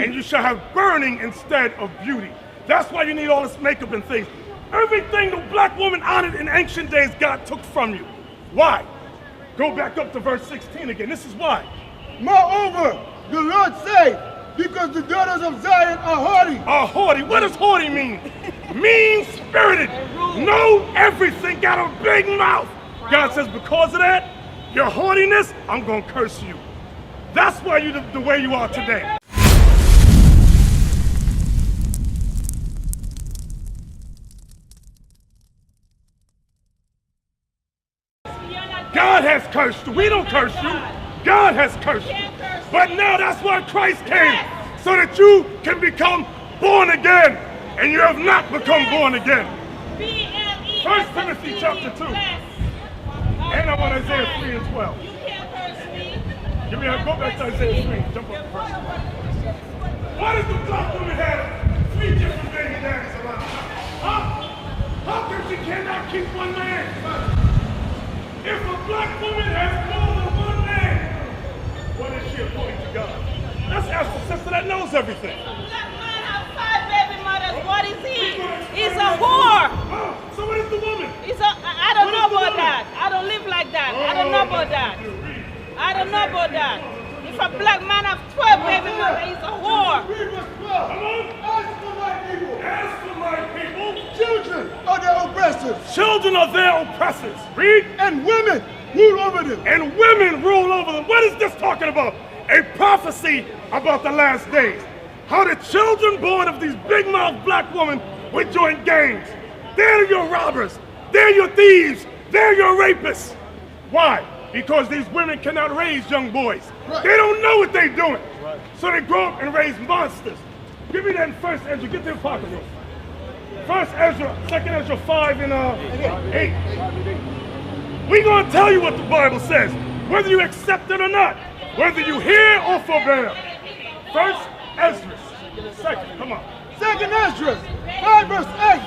and you shall have burning instead of beauty. That's why you need all this makeup and things. Everything the black woman honored in ancient days, God took from you. Why? Go back up to verse 16 again. This is why. Moreover, the Lord said, because the daughters of Zion are haughty. Are haughty. What does haughty mean? Mean-spirited. Know everything. Got a big mouth. God says, because of that, your haughtiness, I'm going to curse you. That's why you're the way you are today. God has cursed you. We don't curse you. God has cursed you. But now that's why Christ came, so that you can become born again. And you have not become born again. 1 Timothy chapter 2. And I want Isaiah 3 and 12. Give me a, go back to Isaiah 3. Jump up first. Why does the black woman have 3 different baby daddies around? Huh? How come she cannot keep one man? If a black woman has more than one man, what is she according to God? Let's ask the sister that knows everything. If a black man has 5 baby mothers, what is he? He's a whore. Oh, so what is the woman? I don't know about that. I don't live like that. I don't know about that. I don't know about that. If a black man has 12 baby mothers, he's a whore. Come on. As for my people. As for my people. Children are their oppressors. Children are their oppressors. Read. And women rule over them. And women rule over them. What is this talking about? A prophecy about the last days. How the children born of these big-mouthed black women would join gangs. They're your robbers. They're your thieves. They're your rapists. Why? Because these women cannot raise young boys. Right. They don't know what they're doing. Right. So they grow up and raise monsters. Give me that in 1 Ezra. Get to the pocket room. 1 Ezra, 2 Ezra 5 and 8. We're going to tell you what the Bible says, whether you accept it or not, whether you hear or forbear. 1 Ezra, 2nd, come on. 2nd Ezra, 5 verse 8.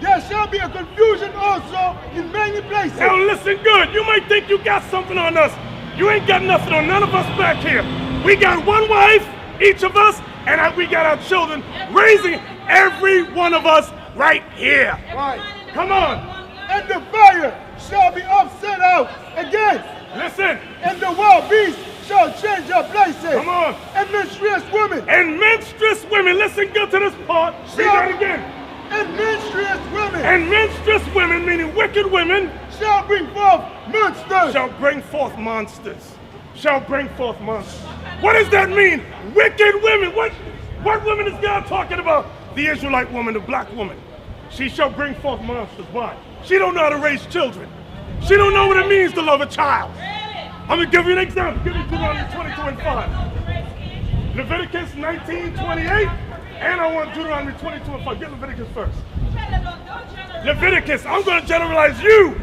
There shall be a confusion also in many places. Now listen good. You might think you got something on us. You ain't got nothing on none of us back here. We got one wife, each of us, and we got our children, raising every one of us right here. Right. Come on. And the fire shall be upset out again. Listen. And the wild beasts shall change their places. Come on. And menstruous women. And menstruous women. Listen good to this part. Read that again. And menstruous women. And menstruous women, meaning wicked women, shall bring forth monsters. Shall bring forth monsters. Shall bring forth monsters. What does that mean? Wicked women. What woman is God talking about? The Israelite woman, the black woman. She shall bring forth monsters. Why? She don't know how to raise children. She don't know what it means to love a child. I'm going to give you an example. Give me Deuteronomy 22 and 5. Leviticus 19:28. And I want Deuteronomy 22 and 5. Get Leviticus first. Leviticus, I'm going to generalize you.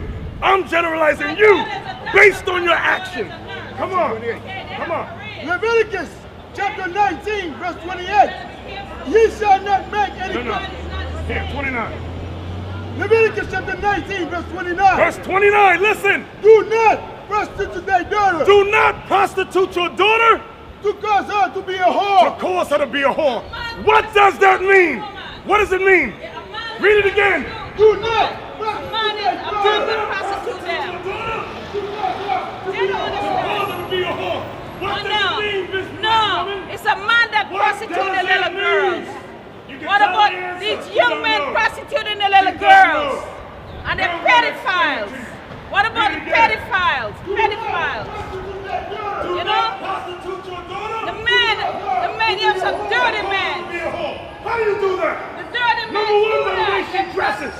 I'm generalizing you based on your action. Come on. Come on. Leviticus chapter 19, verse 28. Ye shall not make any... No. Here, 29. Leviticus chapter 19, verse 29. Verse 29, listen. Do not prostitute thy daughter. Do not prostitute your daughter. To cause her to be a whore. To cause her to be a whore. What does that mean? What does it mean? Read it again. Do not prostitute them. They don't understand. What does it mean, Miss No, it's a man that prostitutes the little girls. What about these young men prostituting the little girls? And the pedophiles. What about the pedophiles? Pedophiles. You know? The men, you have some dirty men. How do you do that? The dirty men. Number one, the way she dresses.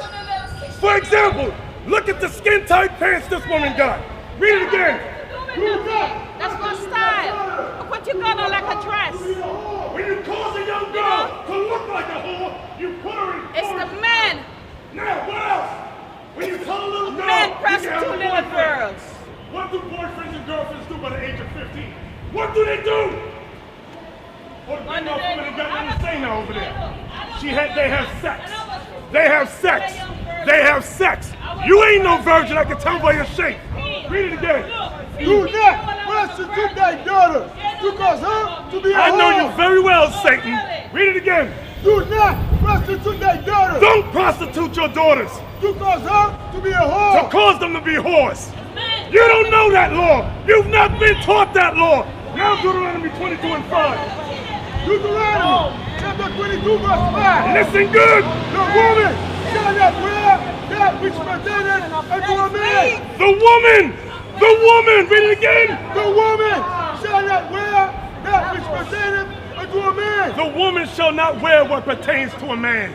For example, look at the skin-tight pants this woman got. Read it again. That's my style. Look what you got on like a dress. When you cause a young girl to look like a whore, you put her in. It's the men. Now, what else? When you tell a little girl, men prostitute little girls. What do boyfriends and girlfriends do by the age of 15? What do they do? What the big old women got nothing to say now over there. They have sex. They have sex. They have sex. You ain't no virgin, I can tell by your shape. Read it again. Do not prostitute thy daughter, to cause her to be a I know whore. you very well, Satan. Read it again. Do not prostitute thy daughter, Don't prostitute your daughters to cause her to be a to whore. cause them to be whores. You don't know that law. You've not been taught that law. Now Deuteronomy 22 and 5. Deuteronomy chapter 22 verse 5. Listen good. The woman shall not wear that which pertaineth unto a man. The woman, read it again. The woman shall not wear that which pertaineth unto a man. The woman shall not wear what pertains to a man.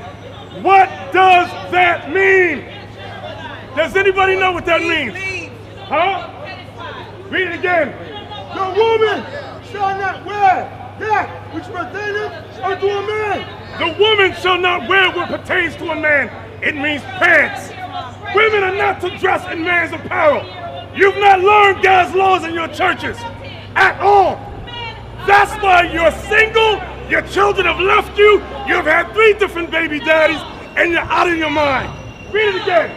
What does that mean? Does anybody know what that means? Huh? Read it again. The woman shall not wear that which pertaineth unto a man. The woman shall not wear what pertains to a man. It means pants. Women are not to dress in man's apparel. You've not learned God's laws in your churches at all. That's why you're single, your children have left you, you've had 3 different baby daddies, and you're out of your mind. Read it again.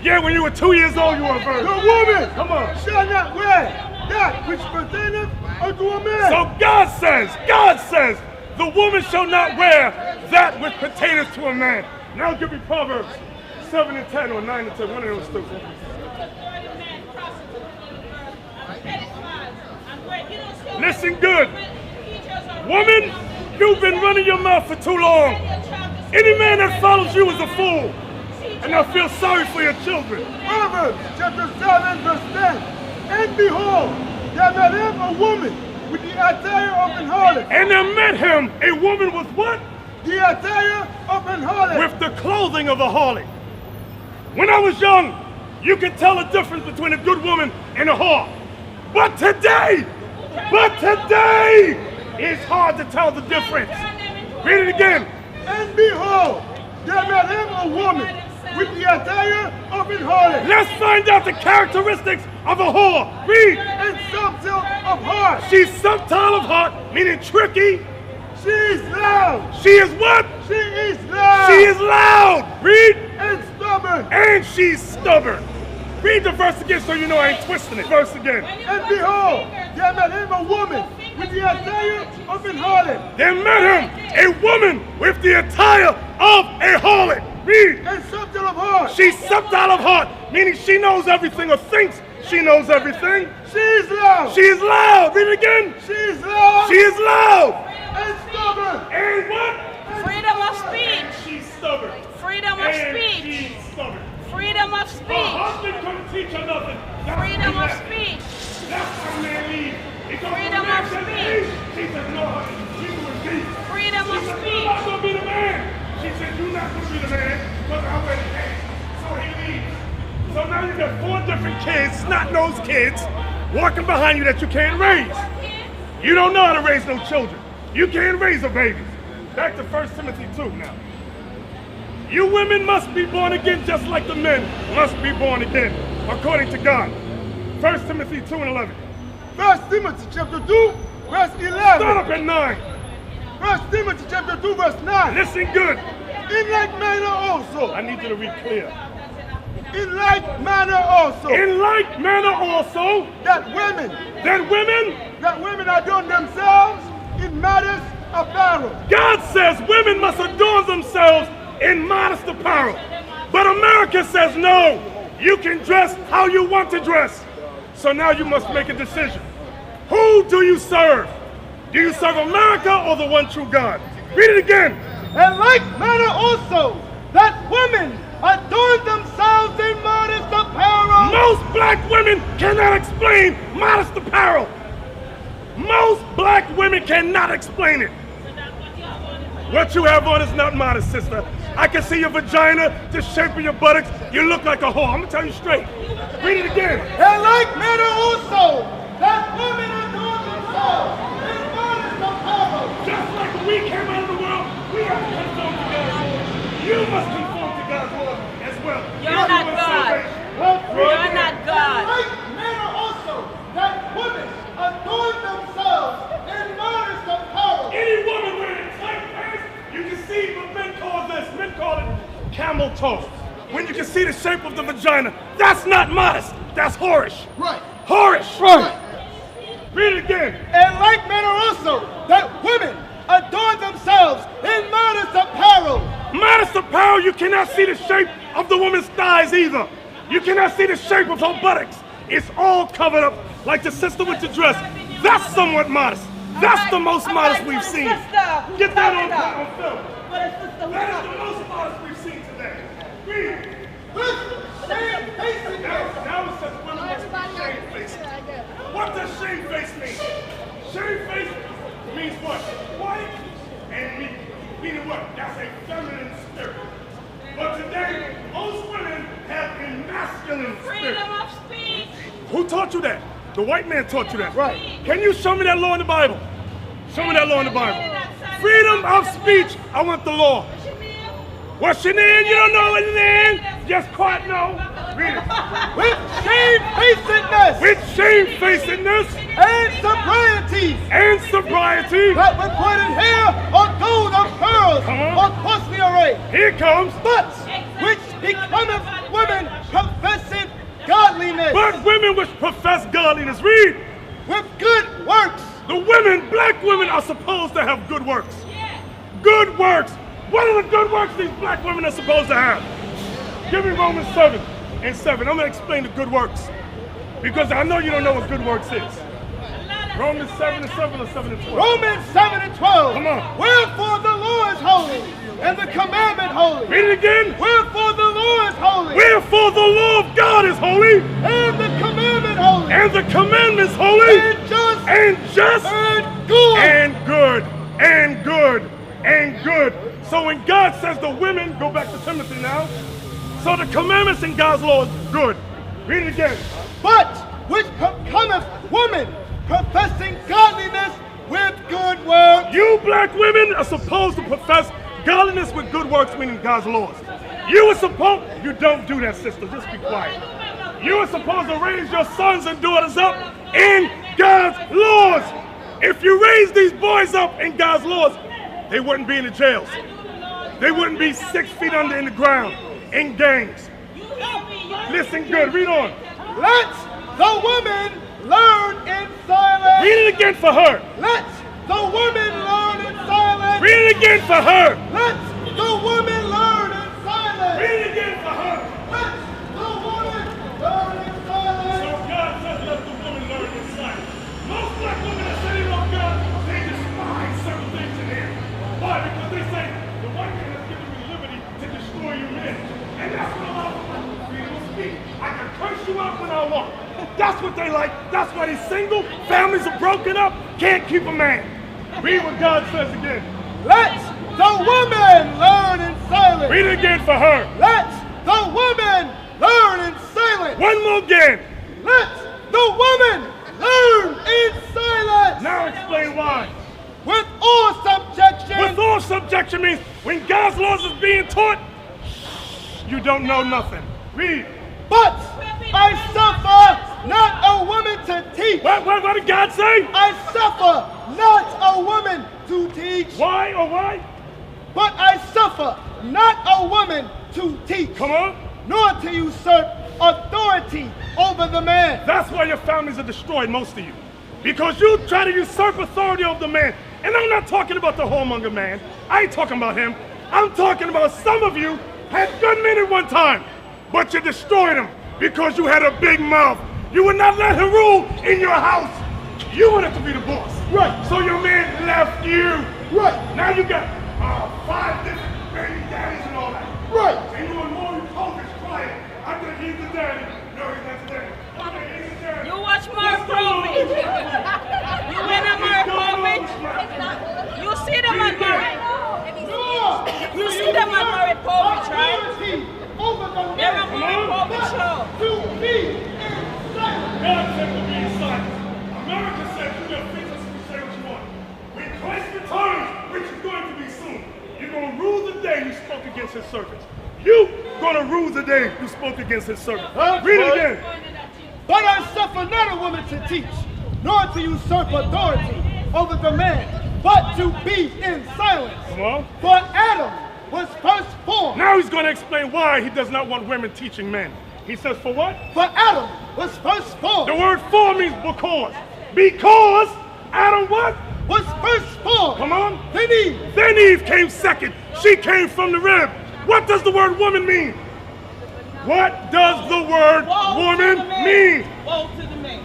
Yeah, when you were 2 years old, you were a virgin. The woman Come on. shall not wear that which pertaineth unto a man. So God says, the woman shall not wear that which pertaineth to a man. Now give me Proverbs 7 and 10 or 9 and 10, one of those two. Listen good. Woman, you've been running your mouth for too long. Any man that follows you is a fool. And I feel sorry for your children. Proverbs chapter 7 verse 10. And behold, there met him a woman with the attire of an harlot. And there met him a woman with what? The attire of an harlot. With the clothing of a harlot. When I was young, you could tell the difference between a good woman and a whore. But today, it's hard to tell the difference. Read it again. And behold, there met him a woman with the attire of an harlot. Let's find out the characteristics of a whore. Read. And subtle of heart. She's subtle of heart, meaning tricky. She is loud. She is what? She is loud. She is loud. Read. And stubborn. And she's stubborn. Read the verse again so you know I ain't twisting it. Verse again. And behold, there met him a woman with the attire of an harlot. There met him a woman with the attire of a harlot. Read. And subtle of heart. She's subtle of heart, meaning she knows everything or thinks she knows everything. She is loud. She is loud. Read it again. She is loud. She is loud. And stubborn. And what? Freedom of speech. She's stubborn. Freedom of And speech. she's stubborn. Freedom of Her speech. husband couldn't teach her nothing. That's Freedom why of he left. speech. That's why man leaves. Because Freedom when man of says speech. A, she said no, honey. She was B. Freedom She of said, speech. you're not gonna be the man. She said, you're not gonna be the man because I already can. So he leaves. So now you got 4 different kids, snot-nosed kids, walking behind you that you can't raise. You don't know how to raise no children. You can't raise a baby. Back to 1 Timothy 2 now. You women must be born again just like the men must be born again, according to God. 1 Timothy 2 and 11. 1 Timothy chapter 2, verse 11. Start up at 9. 1 Timothy chapter 2, verse 9. Listen good. In like manner also. I need you to read clear. In like manner also. In like manner also, That women adorn themselves in modest apparel. God says women must adorn themselves in modest apparel. But America says no, you can dress how you want to dress. So now you must make a decision. Who do you serve? Do you serve America or the one true God? Read it again. In like manner also, that women adorn themselves in modest apparel. Most black women cannot explain modest apparel. Most black women cannot explain it. What you have on is not modest, sister. I can see your vagina, the shape of your buttocks. You look like a whore. I'm gonna tell you straight. Read it again. In like manner also, that women adorn themselves in modest apparel. Just like when we came out of the world, we have to conform to God's law. You must conform to God's law as well. You're not God. You're not In God. like manner also, that women adorn themselves in modest apparel. Any woman wearing tight pants, you can see what men call this. Men call it camel toe. When you can see the shape of the vagina, that's not modest. That's whorish. Right. whorish. Right. Read it again. In like manner also, that women adorn themselves in modest apparel. Modest apparel, you cannot see the shape of the woman's thighs either. You cannot see the shape of her buttocks. It's all covered up like the sister with the dress. That's somewhat modest. That's the most modest we've seen. Get that on film. That is the most modest we've seen today. Read. Now it says women must be shamefaced. What does shamefaced mean? Shamefaced means what? White and meek. Meaning what? That's a feminine spirit. But today, most women have a masculine spirit. Freedom of speech. Who taught you that? The white man taught you that. Right. Can you show me that law in the Bible? Show me that law in the Bible. Freedom of speech. I want the law. What's your name? You don't know what your name? Just quite no. Read it. With shamefacedness. With shamefacedness And sobriety. and sobriety. That with pointed hair or gold or pearls Come on. or costly array. Here it comes. But which becometh women professing godliness. But women which profess godliness. Read. With good works. The women, black women, are supposed to have good works. Good works. What are the good works these black women are supposed to have? Give me Romans 7 and 7. I'm going to explain the good works. Because I know you don't know what good works is. Romans 7 and 7 or 7 and 12. Romans 7 and 12. Come on. Wherefore the law is holy, and the commandment holy. Read it again. Wherefore the law is holy, Wherefore the law of God is holy, and the commandment holy, and the commandments holy, and just, and just, and good. and good, and good, and good. So when God says the women, go back to Timothy now. So the commandments in God's law is good. Read it again. But which cometh woman professing godliness with good works. You black women are supposed to profess godliness with good works, meaning God's laws. You are supposed, you don't do that, sister, just be quiet. You are supposed to raise your sons and daughters up in God's laws. If you raise these boys up in God's laws, they wouldn't be in the jails. They wouldn't be 6 feet under in the ground, in gangs. Listen good, read on. Let the woman learn in silence. Read it again for her. Let the woman learn in silence. Read it again for her. Let the woman learn in silence. Read it again for her. Let the woman learn in silence. So God says let the woman learn in silence. Most black women that say they love God, they despise certain things in here. Why? Because they say the white man has given me liberty to destroy you men. And that's what a lot of them freedom of speech. I can curse you out when I want. That's what they like. That's why they're single. Families are broken up. Can't keep a man. Read what God says again. Let the woman learn in silence. Read it again for her. Let the woman learn in silence. One more again. Let the woman learn in silence. Now explain why. With all subjection. With all subjection means when God's laws is being taught, you don't know nothing. Read. But I suffer not a woman to teach. What did God say? I suffer not a woman to teach. Why or why? But I suffer not a woman to teach. Come on. Nor to usurp authority over the man. That's why your families are destroyed, most of you. Because you try to usurp authority over the man. And I'm not talking about the whoremonger man. I ain't talking about him. I'm talking about some of you had good men at one time, but you destroyed him because you had a big mouth. You would not let him rule in your house. You wanted to be the boss. Right. So your man left you. Right. Now you got 5 different baby daddies and all that. Right. And you and Maury Povich crying. I think he's the daddy. No, he's not the daddy. I think he's the daddy. You watch Maury Povich. You went on Maury Povich. You see them on Maury. You see them on Maury Povich, right? They're on Maury Povich show. To be in silence. God said to be in silence. America said you got freedom to say what you want. When Christ returns, which is going to be soon, you're going to rule the day you spoke against his servants. You're going to rule the day you spoke against his servants. Read it again. But I suffer not a woman to teach, nor to usurp authority over the man, but to be in silence. Come on. For Adam was first formed. Now he's going to explain why he does not want women teaching men. He says for what? For Adam was first formed. The word for means because. Because Adam what? Was first formed. Come on. Then Eve. Then Eve came second. She came from the rib. What does the word woman mean? What does the word woman mean? Woe to the man.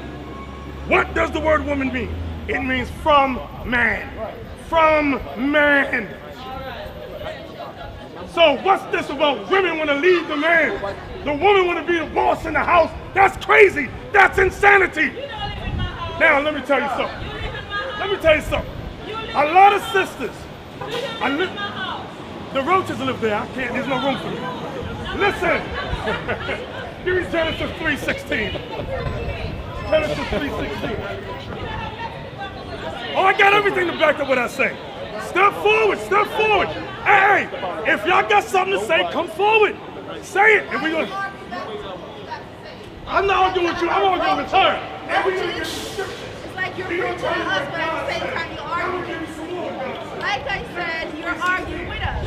What does the word woman mean? It means from man. From man. So what's this about women want to lead the man? The woman want to be the boss in the house? That's crazy. That's insanity. Now let me tell you something. Let me tell you something. A lot of sisters. The roaches live there. I can't. There's no room for me. Listen. Give me Genesis 3:16. Genesis 3:16. Oh, I got everything to back up what I say. Step forward, step forward. Hey, if y'all got something to say, come forward. Say it, and we gonna. I'm not arguing with you. I'm arguing with her. And we gonna get the scripture. It's like you're preaching to a husband at the same time you're arguing. Like I said, you're arguing with us.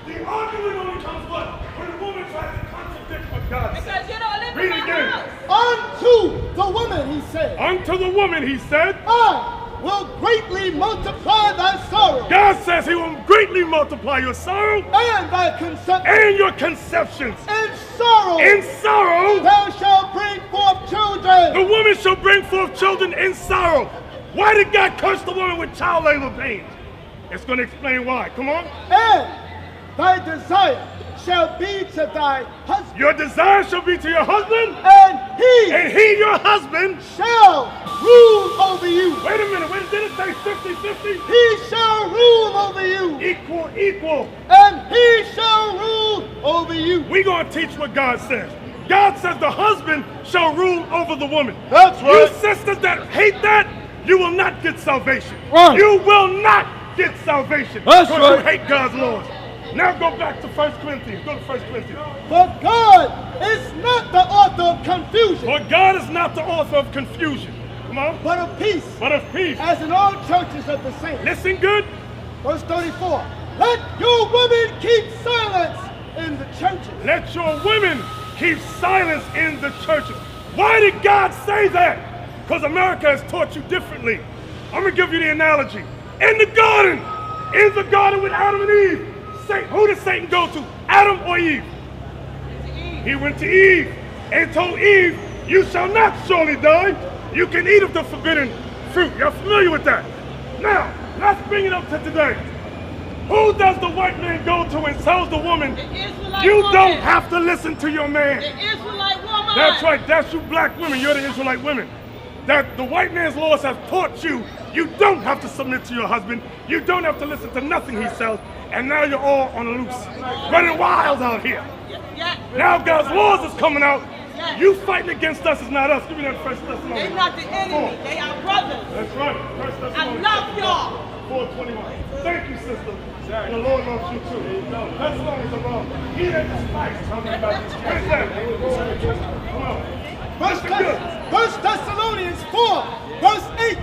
The argument only comes what? When the woman tries to contradict what God says. Because you don't live Read in it my again. house. Unto the woman, he said, Unto the woman, he said, I will greatly multiply thy sorrow God says he will greatly multiply your sorrow and thy conception. and your conceptions. In sorrow In sorrow, thou shalt bring forth children. the woman shall bring forth children in sorrow. Why did God curse the woman with child labor pains? It's going to explain why. Come on. And thy desire shall be to thy husband. Your desire shall be to your husband, And and he, your husband, shall rule over you. wait a minute, did it say 50-50? He shall rule over you. Equal. And he shall rule over you. We're going to teach what God says. God says the husband shall rule over the woman. That's You sisters that hate that, you will not get salvation. Right. You will not get salvation. That's because right. you hate God's laws. Now go back to 1 Corinthians. Go to 1 Corinthians. For God is not the author of confusion, For God is not the author of confusion. Come on. but of peace, But of peace. as in all churches of the saints. Listen good. Verse 34. Let your women keep silence in the churches. Let your women keep silence in the churches. Why did God say that? Because America has taught you differently. I'm going to give you the analogy. In the garden with Adam and Eve, who did Satan go to? Adam or Eve? He went to Eve and told Eve, you shall not surely die. You can eat of the forbidden fruit. You're familiar with that. Now, let's bring it up to today. Who does the white man go to and tells the woman, The Israelite you woman. don't have to listen to your man? The Israelite woman. That's right, that's you black women, you're the Israelite women. That the white man's laws have taught you, you don't have to submit to your husband, you don't have to listen to nothing he says, and now you're all on the loose, running wild out here. Yeah. Now God's laws is coming out, Yeah. you fighting against us is not us. Give me that First Thessalonians. They're not the enemy. They are brothers. That's right, First I Thessalonians. love y'all. 4:21. Thank you, sister. The Lord loves you too. Thessalonians are wrong. He that despises, tell me about this. What is that? Come on. Listen good. 1 Thessalonians 4, verse 8.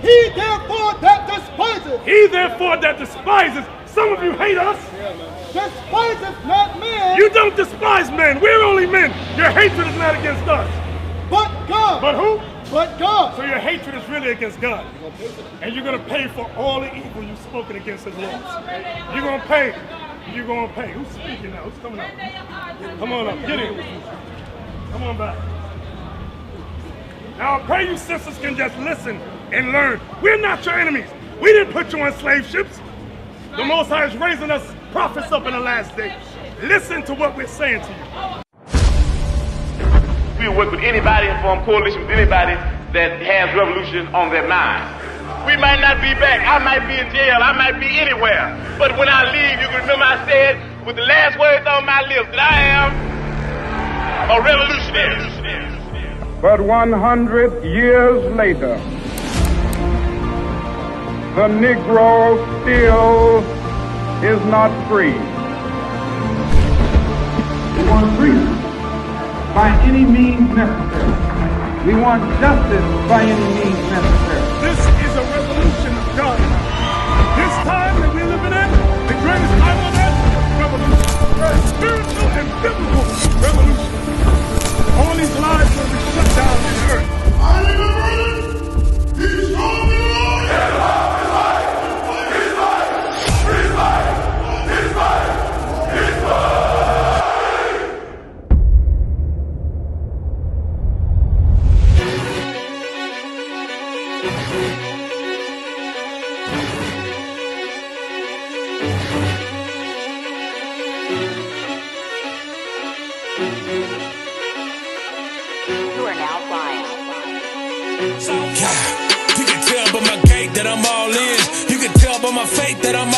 He therefore that despiseth, He therefore that despises, some of you hate us. despiseth not man, You don't despise men. We're only men. Your hatred is not against us. but God. But who? But God. So your hatred is really against God. And you're going to pay for all the evil you've spoken against his laws. You're going to pay. You're going to pay. Who's speaking now? Who's coming up? Come on up. Get in. Come on back. Now I pray you sisters can just listen and learn. We're not your enemies. We didn't put you on slave ships. The Most High is raising us prophets up in the last day. Listen to what we're saying to you. We work with anybody and form coalition with anybody that has revolution on their mind. We might not be back. I might be in jail. I might be anywhere. But when I leave, you can remember I said with the last words on my lips that I am a revolutionary. But 100 years later, the Negro still is not free. We want freedom by any means necessary. We want justice by any means necessary. This is a revolution of God. This time that we're living in, the greatest time on earth, revolution. Spiritual and biblical. You can tell by my gait that I'm all in. You can tell by my faith that I'm